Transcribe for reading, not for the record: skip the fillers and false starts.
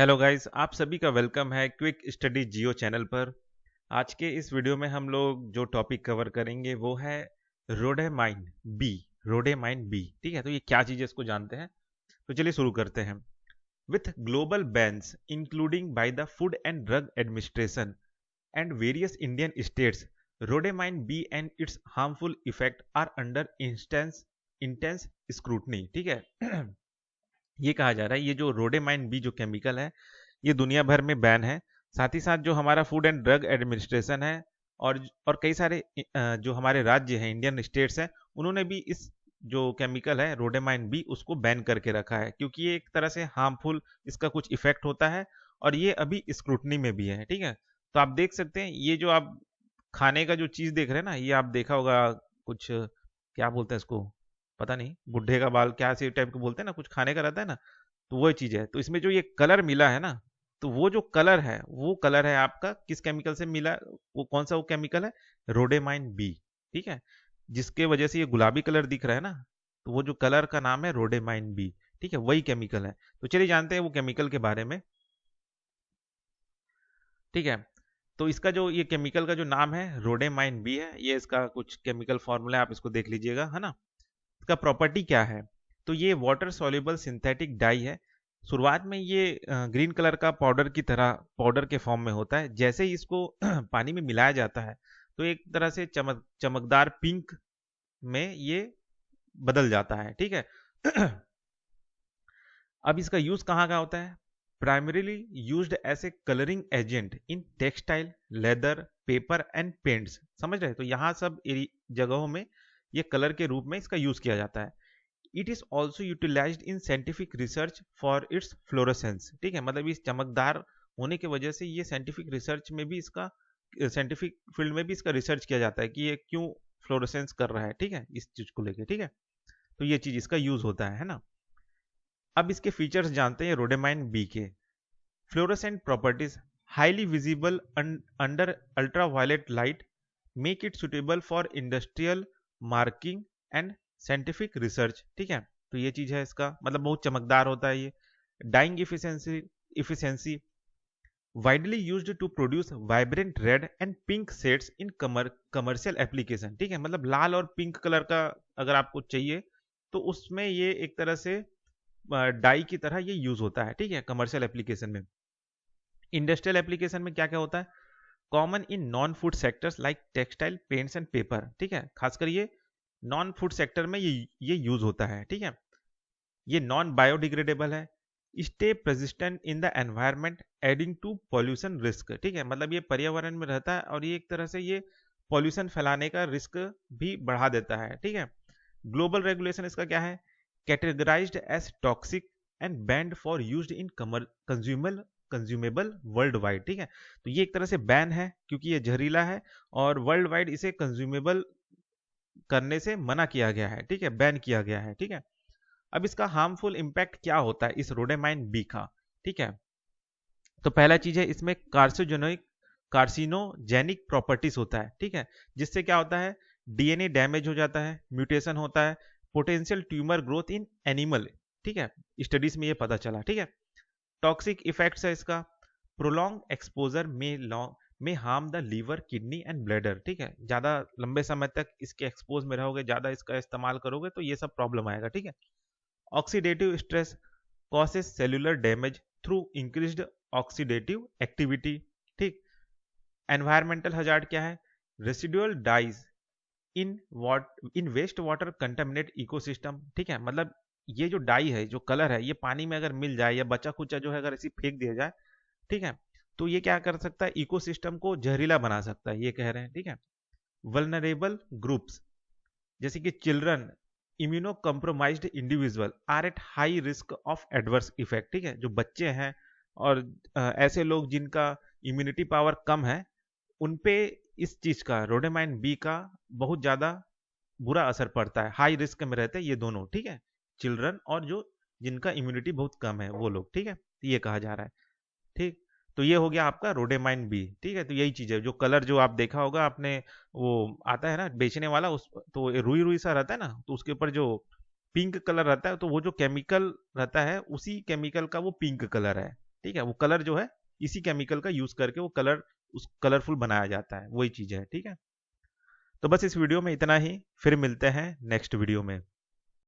Hello guys, आप सभी का वेलकम है क्विक स्टडी जियो चैनल पर। आज के इस वीडियो में हम लोग जो टॉपिक कवर करेंगे वो है रोडेमाइन बी। रोडेमाइन बी, ठीक है। तो ये क्या चीज़ है, इसको जानते हैं। तो चलिए शुरू करते हैं। With global bans including by the food and drug administration and various Indian states, rhodamine B and its harmful effect are under instance intense scrutiny, ठीक है। ये कहा जा रहा है ये जो रोडेमाइन बी जो केमिकल है ये दुनिया भर में बैन है। साथ ही साथ जो हमारा फूड एंड ड्रग एडमिनिस्ट्रेशन है और कई सारे जो हमारे राज्य हैं, इंडियन स्टेट्स हैं, उन्होंने भी इस जो केमिकल है रोडेमाइन बी उसको बैन करके रखा है, क्योंकि ये एक तरह से हार्मफुल इसका कुछ इफेक्ट होता है और ये अभी स्क्रूटनी में भी है, ठीक है। तो आप देख सकते हैं ये जो आप खाने का जो चीज़ देख रहे हैं ना, ये आप देखा होगा कुछ, क्या बोलते हैं इसको, पता नहीं, बुढ़े का बाल क्या ऐसे टाइप के बोलते हैं ना, कुछ खाने का रहता है ना। तो वो चीज़ है। तो इसमें जो ये कलर मिला है ना, तो वो जो कलर है वो कलर है आपका किस केमिकल से मिला, वो कौन सा वो केमिकल है, रोडेमाइन बी, ठीक है। जिसके वजह से ये गुलाबी कलर दिख रहा है ना, तो वो जो कलर का नाम है रोडेमाइन बी, ठीक है, वही केमिकल है। तो चलिए जानते हैं वो केमिकल के बारे में, ठीक है। तो इसका जो ये केमिकल का जो नाम है रोडेमाइन बी है, ये इसका कुछ केमिकल फॉर्मूला आप इसको देख लीजिएगा, है ना। इसका प्रॉपर्टी क्या है, तो ये वाटर सॉल्युबल सिंथेटिक डाई है। शुरुआत में ये ग्रीन कलर का पाउडर की तरह पाउडर के फॉर्म में होता है। जैसे ही इसको पानी में मिलाया जाता है तो एक तरह से चमकदार पिंक में ये बदल जाता है, ठीक है। अब इसका यूज कहाँ का होता है, primarily used as a colouring agent in textile, leather, paper and paints, समझ रहे हैं। तो यहाँ सब जगहों में ये कलर के रूप में इसका यूज किया जाता है। It is also utilised in scientific research for its fluorescence, ठीक है। मतलब इस चमकदार होने की वजह से ये साइंटिफिक रिसर्च में भी इसका, साइंटिफिक फील्ड में भी इसका रिसर्च किया जाता है कि ये क्यों फ्लोरोसेंस कर रहा है, ठीक है, इस चीज को लेके, ठीक है। तो ये चीज इसका यूज होता है ना। अब इसके फीचर्स जानते हैं रोडेमाइन बी के। Fluorescent properties, highly visible under ultraviolet light, make it suitable for industrial marking and scientific research, ठीक है। तो ये चीज है इसका, मतलब बहुत चमकदार होता है ये। Dyeing efficiency widely used to produce vibrant red and pink shades in commercial application, ठीक है। मतलब लाल और पिंक कलर का अगर आपको चाहिए तो उसमें ये एक तरह से डाई की तरह ये यूज होता है, ठीक है, कमर्शियल एप्लीकेशन में। इंडस्ट्रियल एप्लीकेशन में क्या क्या होता है, common in non food sectors like textile, paints and paper, ठीक है। खासकर ये नॉन फूड सेक्टर में ये यूज होता है, ठीक है। ये नॉन बायोडिग्रेडेबल है, stay persistent in the environment adding to pollution risk, ठीक है। मतलब ये पर्यावरण में रहता है और ये एक तरह से ये पॉल्यूशन फैलाने का रिस्क भी बढ़ा देता है, ठीक है। ग्लोबल रेगुलेशन इसका क्या है, categorised as toxic and banned for used in consumable worldwide, ठीक है। तो ये एक तरह से बैन है क्योंकि ये जहरीला है और वर्ल्ड वाइड इसे कंज्यूमेबल करने से मना किया गया है, ठीक है, बैन किया गया है, ठीक है। अब इसका हार्मफुल इंपैक्ट क्या होता है इस रोडेमाइन बी का, ठीक है। तो पहला चीज है इसमें कार्सिनोजेनिक प्रॉपर्टीज होता है, ठीक है। जिससे क्या होता है, डीएनए डैमेज हो जाता है, म्यूटेशन होता है, potential tumour growth in animal, ठीक है। स्टडीज में ये पता चला, ठीक है। टॉक्सिक इफेक्ट्स है इसका, प्रोलॉन्ग एक्सपोजर में harm the liver, kidney and bladder, ठीक है। ज्यादा लंबे समय तक इसके एक्सपोज में रहोगे, ज्यादा इसका इस्तेमाल करोगे तो ये सब प्रॉब्लम आएगा, ठीक है। Oxidative stress causes cellular damage through increased oxidative activity, ठीक। एनवायरमेंटल हजार्ड क्या है, residual dyes in waste water contaminate ecosystem, ठीक है। मतलब ये जो डाई है, जो कलर है, ये पानी में अगर मिल जाए या बचा खुचा जो है अगर इसी फेंक दिया जाए, ठीक है, तो ये क्या कर सकता है, इकोसिस्टम को जहरीला बना सकता है, ये कह रहे हैं, ठीक है। वल्नरेबल ग्रुप्स जैसे कि children, immunocompromised individual are at high risk of adverse effect, ठीक है। जो बच्चे हैं और ऐसे लोग जिनका इम्यूनिटी पावर कम है, उन पे इस चीज का, रोडेमाइन बी का बहुत ज्यादा बुरा असर पड़ता है। हाई रिस्क में रहते हैं ये दोनों, ठीक है, चिल्ड्रन और जो जिनका इम्यूनिटी बहुत कम है वो लोग, ठीक है। तो ये कहा जा रहा है, ठीक। तो ये हो गया आपका रोडेमाइन बी, ठीक है। तो यही चीज है, जो कलर जो आप देखा होगा आपने, वो आता है ना बेचने वाला, उस तो रुई रुई सा रहता है ना, तो उसके ऊपर जो पिंक कलर रहता है, तो वो जो केमिकल रहता है उसी केमिकल का वो पिंक कलर है, ठीक है, वो कलर जो है इसी केमिकल का यूज करके वो कलर उस कलरफुल बनाया जाता है, वही चीज है। ठीक है, तो बस इस वीडियो में इतना ही, फिर मिलते हैं नेक्स्ट वीडियो में।